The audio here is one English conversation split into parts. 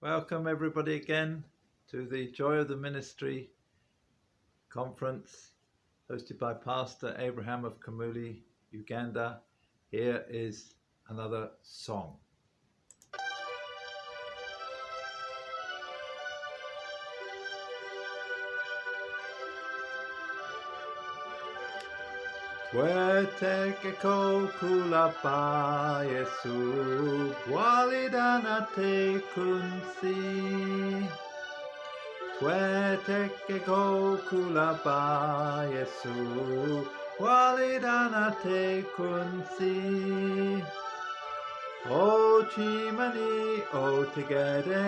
Welcome everybody again to the Joy of the Ministry conference hosted by Pastor Abraham of Kamuli, Uganda. Here is another song. Tweteke kulapa Yesu, walidana te kunsi. Tweteke kulapa Yesu, walidana te kunsi. O chimani o tegede,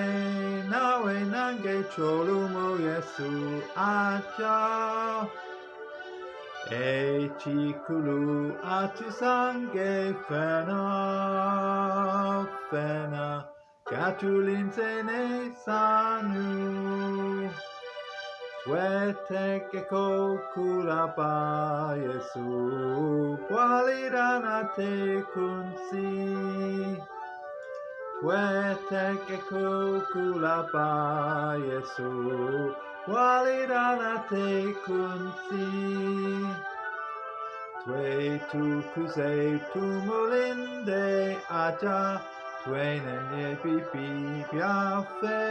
nawe nange cholumo Yesu acha. E chikulu atusange fena katulinsene sanu tweteke kulapa Yesu walidana te kunsi tweteke kulapa Yesu walidana te kunsi Twe tu kuse tu molinde aja Twe nene pipi piafe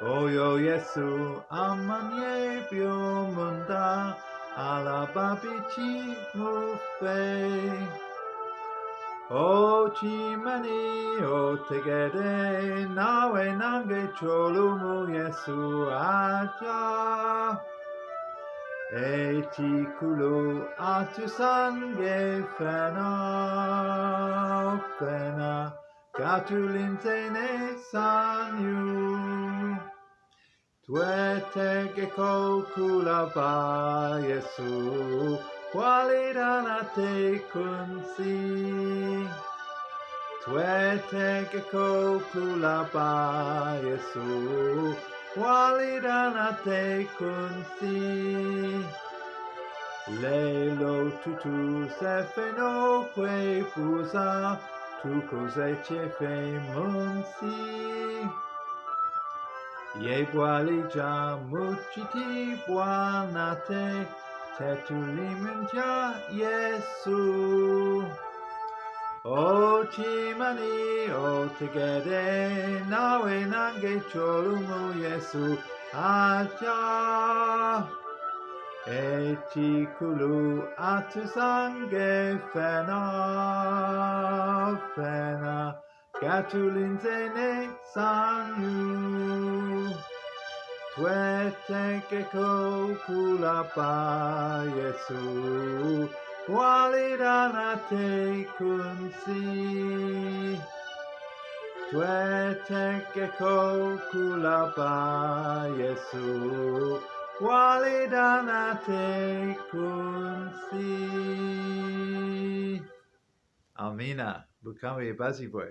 Oyo Yesu amanye biomunda Alababichi mufe O chimani o tegede Nawe nange cholumu Yesu aja E chikulu atusange fena katulinsene sanyu Tweteke kulapa Yesu walidana te kunsi Tweteke kulapa Yesu walidana te kunsi Lelo tutu sefeno kwe pusa tu kose chefe munsi Ye bualija muchiti buanate tetulimunja Yesu O chimani o tegede nawe nange cholumu Yesu aja E chikulu atusange fena katulinsene sanyu Tweteke kulapa Yesu walidana te kunsi Tweteke kulapa Yesu walidana te kunsi Amina, Bukami Bazibwe.